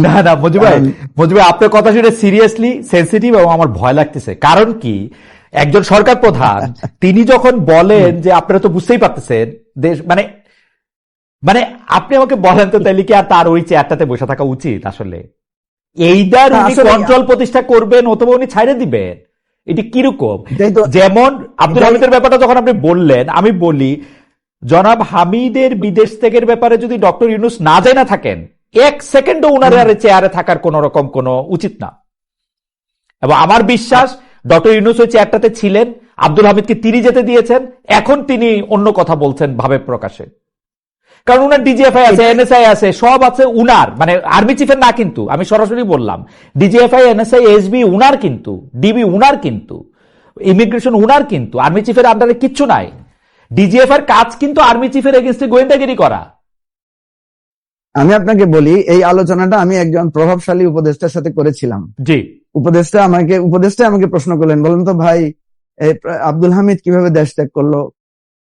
না না মজু ভাই আপনার কথা শুনে সিরিয়াসলি সেন্সিটিভ এবং আমার ভয় লাগতেছে। কারণ কি, একজন সরকার প্রধান তিনি যখন বলেন যে আপনারা তো বুঝতেই পারতেছেন দেশ মানে মানে আপনি আমাকে বলেন তো তাহলে কি আর তার ওই চেয়ারটাতে বসে থাকা উচিত? আসলে এইটার উনি কন্ট্রোল প্রতিষ্ঠা করবেন অথবা উনি ছাইড়ে দিবেন, এটি কিরকম? যেমন আব্দুল হামিদের ব্যাপারটা যখন আপনি বললেন, আমি বলি জনাব হামিদের বিদেশ ত্যাগের ব্যাপারে যদি ডক্টর ইউনূস না জানা থাকেন, এক সেকেন্ডও উনার চেয়ারে থাকার কোন রকম কোন উচিত না। এবং আমার বিশ্বাস ডক্টর ইউনূস ওই চেয়ারটাতে ছিলেন, আব্দুল হামিদকে তিনি যেতে দিয়েছেন, এখন তিনি অন্য কথা বলছেন ভাবে প্রকাশে। কারণ উনার ডিজিএফআই আছে, এনএসআই আছে, সব আছে উনার, মানে আর্মি চিফের না কিন্তু, আমি সরাসরি বললাম ডিজিএফআই, এনএসআই, এসবি উনার কিন্তু, ডিবি উনার কিন্তু, ইমিগ্রেশন উনার কিন্তু, আর্মি চিফের আন্ডারে কিচ্ছু নাই। ডিজিএফআই এর কাজ কিন্তু আর্মি চিফের এগেইনস্টে গোয়েন্দাগিরি করা। আমি আপনাকে বলি, এই আলোচনাটা আমি একজন প্রভাবশালী উপদেষ্টার সাথে করেছিলাম। জি, উপদেষ্টা আমাকে প্রশ্ন করলেন, বলেন তো ভাই আব্দুল হামিদ কিভাবে দেশ ত্যাগ করলো?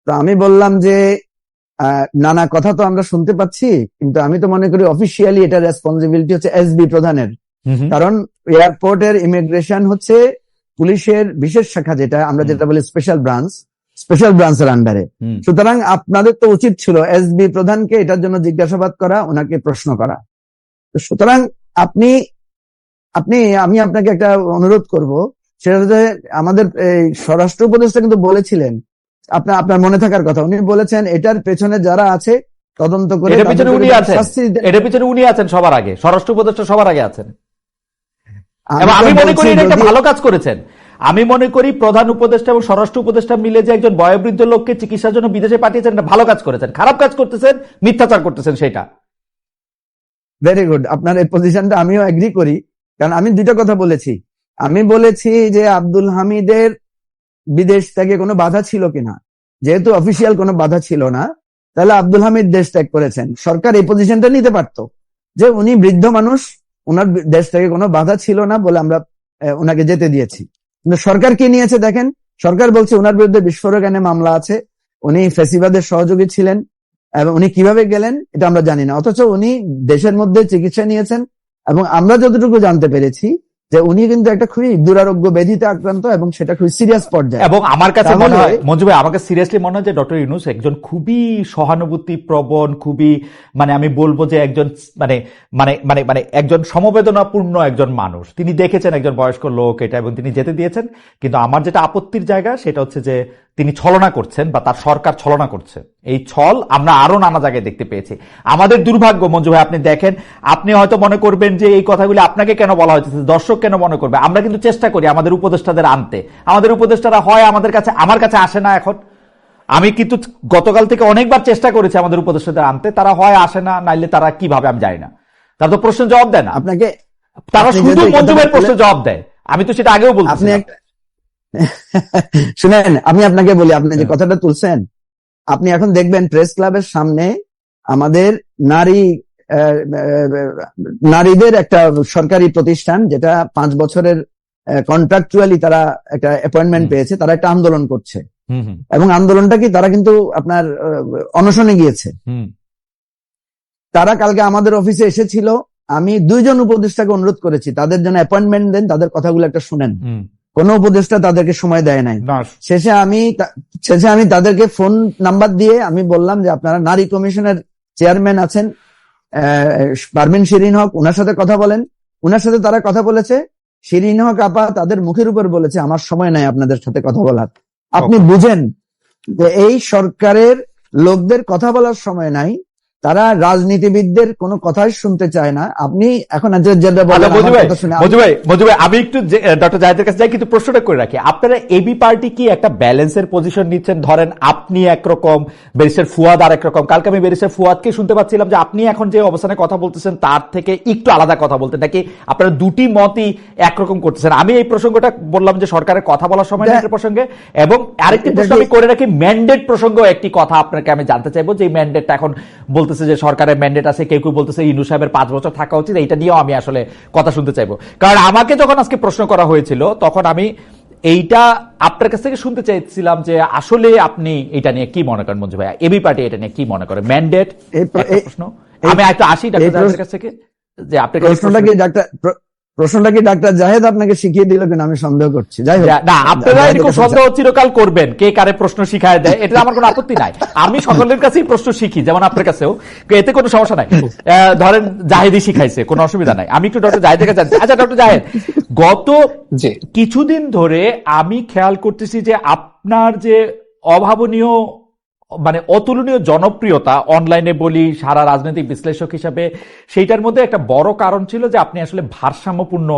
তো আমি বললাম যে নানা কথা তো আমরা শুনতে পাচ্ছি, কিন্তু আমি তো মনে করি অফিসিয়ালি এটা রেসপন্সিবিলিটি হচ্ছে এসবি প্রধানের। কারণ এয়ারপোর্টের ইমিগ্রেশন হচ্ছে পুলিশের বিশেষ শাখা, যেটা আমরা যেটা বলি স্পেশাল ব্রাঞ্চের আন্ডারে। সুতরাং আপনাদের তো উচিত ছিল এসবি প্রধানকে এটার জন্য জিজ্ঞাসাবাদ করা, ওনাকে প্রশ্ন করা। সুতরাং আমি আপনাকে একটা অনুরোধ করব, সেটা হচ্ছে আমাদের স্বরাষ্ট্র উপদেষ্টা কিন্তু বলেছিলেন, আপনার মনে থাকার কথা, উনি বলেছেন এটার পেছনে যারা আছে তদন্ত করে, এটার পেছনে উনি আছেন সবার আগে, স্বরাষ্ট্র উপদেষ্টা সবার আগে আছেন। এবং আমি মনে করি এটা একটা ভালো কাজ করেছেন। আমি মনে করি প্রধান উপদেষ্টা এবং স্বরাষ্ট্র উপদেষ্টা মিলে যে একজন বয়োবৃদ্ধ লোককে চিকিৎসার জন্য বিদেশে পাঠিয়েছেন, এটা ভালো কাজ করেছেন। খারাপ কাজ করতেছেন, মিথ্যাচার করতেছেন, সেটা ভেরি গুড। আপনার এই পজিশনটা আমিও এগ্রি করি, কারণ আমি দুটো কথা বলেছি। আমি বলেছি যে আব্দুল হামিদের বিদেশ ত্যাগে কোনো বাধা ছিল কিনা, যেহেতু অফিসিয়াল কোনো বাধা ছিল না, তাহলে আব্দুল হামিদ দেশ ত্যাগ করেছেন। সরকার এই পজিশনটা নিতে পারত যে উনি বৃদ্ধ মানুষ, ওনার দেশ ত্যাগে কোনো বাধা ছিল না বলে আমরা ওনাকে যেতে দিয়েছি। কিন্তু সরকার কি নিয়েছে দেখেন, সরকার বলছে ওনার বিরুদ্ধে বিস্ফোরক এনে মামলা আছে, উনি ফ্যাসিবাদের সহযোগী ছিলেন, এবং উনি কিভাবে গেলেন এটা আমরা জানি না, অথচ উনি দেশের মধ্যে চিকিৎসা নিয়েছেন। এবং আমরা যতটুকু জানতে পেরেছি যে উনি কিন্তু একটা খুবই দুরারোগ্য ব্যাধিতে আক্রান্ত, এবং সেটা খুবই সিরিয়াস পর্যায়ে। এবং আমার কাছে মনে হয় মঞ্জু ভাই, আমাকে সিরিয়াসলি মনে হয় যে ডক্টর ইউনূস একজন খুবই সহানুভূতি প্রবণ, খুবই মানে আমি বলবো যে একজন মানে মানে মানে মানে একজন সমবেদনাপূর্ণ একজন মানুষ। তিনি দেখেছেন একজন বয়স্ক লোক এটা, এবং তিনি যেতে দিয়েছেন। কিন্তু আমার যেটা আপত্তির জায়গা সেটা হচ্ছে যে তিনি ছলনা করছেন, বা তার সরকার ছলনা করছে। এই ছল আমরা আরো নানা জায়গায় দেখতে পেয়েছি। আমাদের দুর্ভাগ্য মঞ্জু ভাই, আপনি দেখেন, আপনি হয়তো মনে করবেন যে এই কথাগুলি আপনাকে কেন বলা হয়েছে, দর্শক কেন মনে করবে। আমরা কিন্তু চেষ্টা করি আমাদের উপদেষ্টাদের আনতে, আমাদের উপদেষ্টারা হয় আমাদের কাছে, আমার কাছে আসে না এখন। আমি কিন্তু গতকাল থেকে অনেকবার চেষ্টা করেছি আমাদের উপদেষ্টাদের আনতে, তারা হয় আসে না, নাইলে তারা কিভাবে আমি জানি না, তারা তো প্রশ্নের জবাব দেয় না। আপনাকে তারা শুধু মঞ্জু ভাইয়ের প্রশ্নের জবাব দেয়। আমি তো সেটা আগেও বলছি। শুনেন, আমি আপনাকে বলি, আপনি যে কথাটা তুলছেন, আপনি এখন দেখবেন প্রেস ক্লাবের সামনে আমাদের নারীদের একটা সরকারি প্রতিষ্ঠান, যেটা 5 বছরের কন্ট্রাকচুয়ালি তারা একটা অ্যাপয়েন্টমেন্ট পেয়েছে, তারা একটা আন্দোলন করছে। এবং আন্দোলনটা কি, তারা কিন্তু আপনার অনশনে গিয়েছে। তারা কালকে আমাদের অফিসে এসেছিল। আমি 2 জন উপদেষ্টাকে অনুরোধ করেছি তাদের জন্য অ্যাপয়েন্টমেন্ট দেন, তাদের কথাগুলো একটা শুনেন। কোন উপদেষ্টা তাদেরকে সময় দেয় নাই। শেষে আমি তাদেরকে ফোন নাম্বার দিয়ে আমি বললাম যে আপনারা নারী কমিশনের চেয়ারম্যান আছেন পারভিন শিরিন হক, ওনার সাথে কথা বলেন। ওনার সাথে তারা কথা বলেছে। শিরিন হক আপা তাদের মুখের উপর বলেছে আমার সময় নাই আপনাদের সাথে কথা বলার। আপনি বুঝেন যে এই সরকারের লোকদের কথা বলার সময় নাই, তারা রাজনীতিবিদদের কোনো কথাই শুনতে চায় না। আপনি এখন মজু ভাই আমি একটু ডক্টর জাহিদের কাছে যাই, কিন্তু প্রশ্নটা করে রাখি, আপনারা এবি পার্টি কি একটা ব্যালেন্সের পজিশন নিচ্ছেন? ধরেন আপনি একরকম, ব্যারিস্টার ফুয়াদ আর একরকম। কালকে আমি ব্যারিস্টার ফুয়াদকে শুনতে পাচ্ছিলাম যে আপনি এখন যে অবস্থানে কথা বলতেছেন তার থেকে একটু আলাদা কথা বলতেন, নাকি আপনারা দুটি মতই একরকম করতেছেন? আমি এই প্রসঙ্গটা বললাম যে সরকারের কথা বলার সময় প্রসঙ্গে। এবং আরেকটি প্রশ্ন আমি করে রাখি, ম্যান্ডেট প্রসঙ্গ একটি কথা আপনাকে আমি জানতে চাইবো, যে ম্যান্ডেটটা এখন বলতেছে যে সরকারের ম্যান্ডেট আছে, কেউ কেউ বলতেছে ইউনূস সাহেবের 5 বছর থাকা উচিত। এইটা নিয়েও আমি আসলে কথা শুনতে চাইবো, কারণ আমাকে যখন আজকে প্রশ্ন করা হয়েছিল তখন আমি এইটা আপনার কাছ থেকে শুনতে চাইছিলাম যে আসলে আপনি এটা নিয়ে কি মনে করেন মঞ্জু ভাই, এবি পার্টি এটা নিয়ে কি মনে করে ম্যান্ডেট প্রশ্ন। আমি একটা আসি ডাক্তার কাছ থেকে, যে আপনার কাছে প্রশ্নটা কি ডাক্তার জাহেদ আপনাকে শিখিয়ে দিল কিনা আমি সন্দেহ করছি। যাই হোক, না, আপনারা এরকম সন্দেহ চিরকাল করবেন কে কারে প্রশ্ন শিখায় দেয়, এটা আমার কোনো আপত্তি নাই। আমি সকলের কাছেই প্রশ্ন শিখি, যেমন আপনার কাছেও, এতে কোনো সমস্যা নাই। ধরেন জাহেদই শিখাইছে, কোনো অসুবিধা নাই। আমি একটু ডক্টর জাহেদের কাছে, আচ্ছা ডক্টর জাহেদ, গত কিছুদিন ধরে আমি খেয়াল করতেছি যে আপনার যে অভাবনীয় মানে অতুলনীয় জনপ্রিয়তা, অনলাইনে বলি, সারা রাজনৈতিক বিশ্লেষক হিসাবে, সেইটার মধ্যে একটা বড় কারণ ছিল যে আপনি আসলে ভারসাম্যপূর্ণ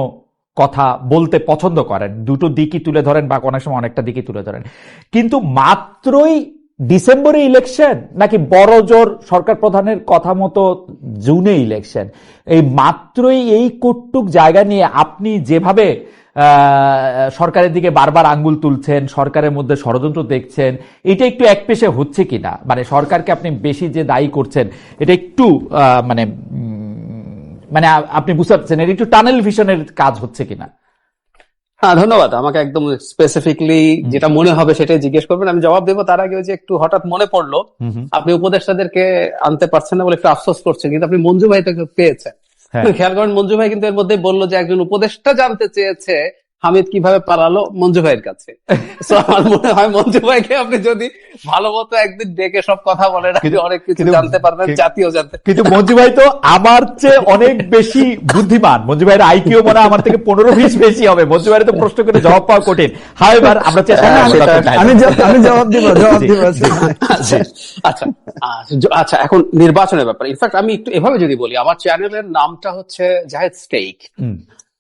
কথা বলতে পছন্দ করেন, দুটো দিকই তুলে ধরেন বা অনেক সময় অনেকটা দিকই তুলে ধরেন। কিন্তু মাত্রই ডিসেম্বরে ইলেকশন, নাকি বড় জোর সরকার প্রধানের কথা মতো জুনে ইলেকশন, এই মাত্রই এই কটুক জায়গা নিয়ে আপনি যেভাবে সরকারের দিকে বারবার আঙ্গুল তুলছেন, সরকারের মধ্যে ষড়যন্ত্র দেখছেন, এটা একটু একপেশে হচ্ছে কিনা? মানে সরকারকে আপনি বেশি যে দায়ী করছেন, এটা একটু মানে মানে আপনি বুঝতে পারছেন, এটা একটু টানেল ভিশনের কাজ হচ্ছে কিনা? হ্যাঁ, ধন্যবাদ। আমাকে একদম স্পেসিফিকলি যেটা মনে হবে সেটাই জিজ্ঞেস করবেন, আমি জবাব দেবো। তার আগে যে একটু হঠাৎ মনে পড়লো, আপনি উপদেষ্টাদেরকে আনতে পারছেন না বলে একটু আফসোস করছেন, কিন্তু আপনি মঞ্জু ভাই থেকে পেয়েছেন। খেয়াল করেন, মঞ্জু ভাই কিন্তু এর মধ্যে বললো যে একজন উপদেষ্টা জানতে চেয়েছে হামিদ কিভাবে পালালো মঞ্জু ভাইয়ের কাছে। আমার মনে হয় মঞ্জু ভাইকে আপনি যদি ভালো মতো একদিন ডেকে সব কথা বলেন, অনেক কিছু জানতে পারবেন, জাতীয় জানতে। কিন্তু মঞ্জু ভাই তো আমার চেয়ে অনেক বেশি বুদ্ধিমান। মঞ্জু ভাইয়ের আইকিউ মনে হয় আমার থেকে 15-20 বেশি হবে। মঞ্জু ভাইয়ের তো প্রশ্ন করে জবাব পাওয়া কঠিন। হ্যাঁ, এবার আমরা চেষ্টা আমি জবাব দিব। আচ্ছা, এখন নির্বাচনের ব্যাপারে ইনফ্যাক্ট আমি একটু এভাবে যদি বলি, আমার চ্যানেলের নামটা হচ্ছে Zahed Stake.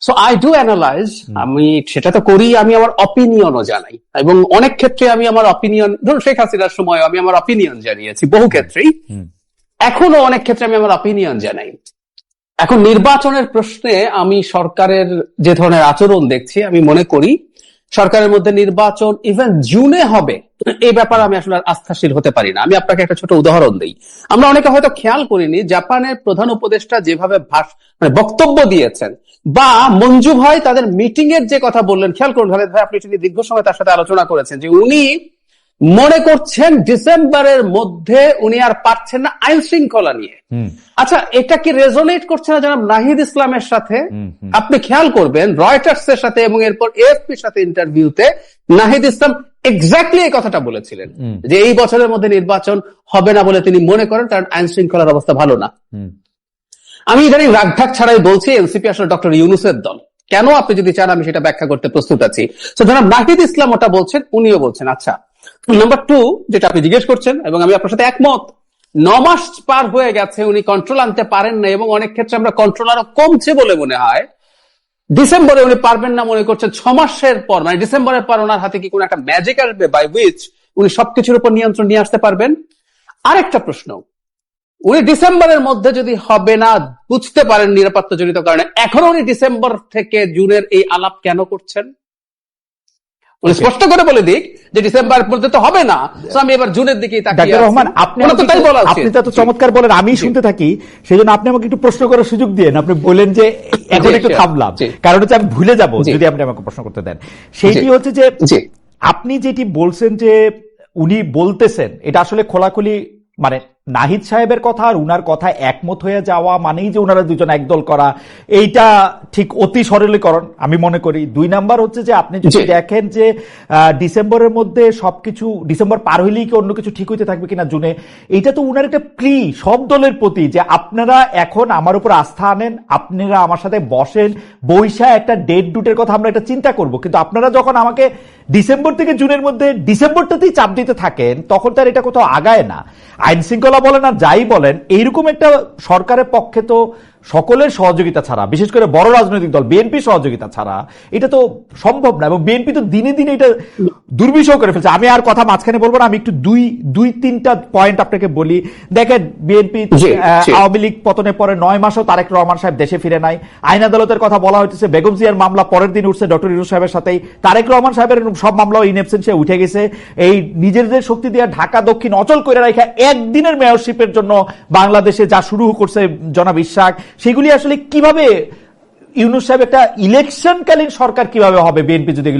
So I do analyse, আমি সেটা তো করি, আমি আমার অপিনিয়নও জানাই, এবং অনেক ক্ষেত্রে আমি আমার অপিনিয়ন, ধরুন শেখ হাসিনার সময় আমি আমার অপিনিয়ন জানিয়েছি বহু ক্ষেত্রেই, এখনো অনেক ক্ষেত্রে আমি আমার অপিনিয়ন জানাই। এখন নির্বাচনের প্রশ্নে আমি সরকারের যে ধরনের আচরণ দেখছি, আমি মনে করি সরকারের মধ্যে নির্বাচন ইভেন জুনে হবে এই ব্যাপারে আমি আসলে আস্থাশীল হতে পারি না। আমি আপনাকে একটা ছোট উদাহরণ দিই। আমরা অনেকে হয়তো খেয়াল করিনি, জাপানের প্রধান উপদেষ্টা যেভাবে বক্তব্য দিয়েছেন, বা মঞ্জু ভাই তাদের মিটিং এর যে কথা বললেন, খেয়াল করুন খালেদ ভাই, আপনি দীর্ঘ সময় তার সাথে আলোচনা করেছেন যে উনি মনে করছেন ডিসেম্বরের মধ্যে উনি আর পারছেন না আইন শৃঙ্খলা নিয়ে। আচ্ছা, এটা কি রেজোনেট করছে না জনাব নাহিদ ইসলামের সাথে? আপনি খেয়াল করবেন রয়টার্স এর সাথে এবং এরপর এএফপির সাথে ইন্টারভিউতে নাহিদ ইসলাম এক্স্যাক্টলি এই কথাটা বলেছিলেন যে এই বছরের মধ্যে নির্বাচন হবে না বলে তিনি মনে করেন, কারণ আইন শৃঙ্খলার অবস্থা ভালো না। আমি ইদানিং রাগঢাক ছাড়াই বলছি, এনসিপি আসলে ডক্টর ইউনূসের দল। কেন, আপনি যদি চান আমি সেটা ব্যাখ্যা করতে প্রস্তুত আছি। তো জনাব নাহিদ ইসলাম ওটা বলছেন, উনিও বলছেন। আচ্ছা, নাম্বার 2 যেটা আপনি জিজ্ঞেস করছেন, এবং আমি আপনার সাথে একমত, 9 মাস পার হয়ে গেছে, উনি কন্ট্রোল আনতে পারেন না, এবং অনেক ক্ষেত্রে আমরা কন্ট্রোল আরো কমছে বলে মনে হয়। ডিসেম্বরে উনি পারবেন না মনে করছেন, 6 মাসের পর মানে ডিসেম্বরের পর ওনার হাতে কি কোনো একটা ম্যাজিক আসবে বাই হুইচ উনি সবকিছুর উপর নিয়ন্ত্রণ নিয়ে আসতে পারবেন? আরেকটা প্রশ্ন, উনি ডিসেম্বরের মধ্যে যদি হবে না বুঝতে পারেন নিরাপত্তা জনিত কারণে, এখন উনি ডিসেম্বর থেকে জুনের এই আলাপ কেন করছেন? উনি স্পষ্ট করে বলে দিক যে ডিসেম্বরের মধ্যে তো হবে না, তো আমি এবার জুনের দিকেই তাকিয়ে আছি। রহমান, আপনি তো চমৎকার বলেন, আমি শুনতে থাকি, সেই জন্য আপনি আমাকে একটু প্রশ্ন করার সুযোগ দিয়েন। আপনি বলেন যে এখন একটু থামলাম, কারণ হচ্ছে আমি ভুলে যাব যদি আপনি আমাকে প্রশ্ন করতে দেন। সেইটি হচ্ছে যে আপনি যেটি বলছেন যে উনি বলতেছেন, এটা আসলে খোলাখুলি মানে নাহিদ সাহেবের কথা আর উনার কথা একমত হয়ে যাওয়া মানেই যে উনারা দুজন একদল করা, এইটা ঠিক অতি সরলীকরণ আমি মনে করি। 2 নাম্বার হচ্ছে যে আপনি যদি দেখেন যে ডিসেম্বরের মধ্যে সবকিছু, ডিসেম্বর পার হইলেই কি অন্য কিছু ঠিক হইতে থাকবে কিনা জুনে, এইটা তো উনার একটা প্লি সব দলের প্রতি যে আপনারা এখন আমার উপর আস্থা আনেন, আপনারা আমার সাথে বসেন, বৈশা একটা ডেট ডুটের কথা আমরা একটা চিন্তা করব। কিন্তু আপনারা যখন আমাকে ডিসেম্বর থেকে জুনের মধ্যে ডিসেম্বরটাতেই চাপ দিতে থাকেন, তখন তার এটা কোথাও আগায় না। আইন শৃঙ্খলা বলেন আর যাই বলেন, এইরকম একটা সরকারের পক্ষে তো সকলের সহযোগিতা ছাড়া, বিশেষ করে বড় রাজনৈতিক দল বিএনপি সহযোগিতা ছাড়া এটা তো সম্ভব না। এবং বিএনপি তো দিনে দিনে এটা দুর্বিষহ করে ফেলছে। আমি আর কথা মাঝখানে বলবো না, আমি একটু দুই তিনটা পয়েন্ট আপনাকে বলি। দেখেন, বিএনপি আওয়ামী লীগ পতনের পরে 9 মাসও তারেক রহমান সাহেব দেশে ফিরে নাই। আইন আদালতের কথা বলা হচ্ছে, বেগম জিয়ার মামলা পরের দিন উঠছে ডক্টর ইউনূস সাহেবের সাথেই, তারেক রহমান সাহেবের সব মামলাও ইন অ্যাবসেন্সে উঠে গেছে। এই নিজেদের শক্তি দিয়ে ঢাকা দক্ষিণ অচল করে রাখা একদিনের মেয়রশিপের জন্য বাংলাদেশে যা শুরু করছে জনাব ইশাক, সেগুলি আসলে কিভাবে ইউনূস সাহেব একটা ইলেকশনকালীন সরকার কিভাবে হবে বিএনপি যদি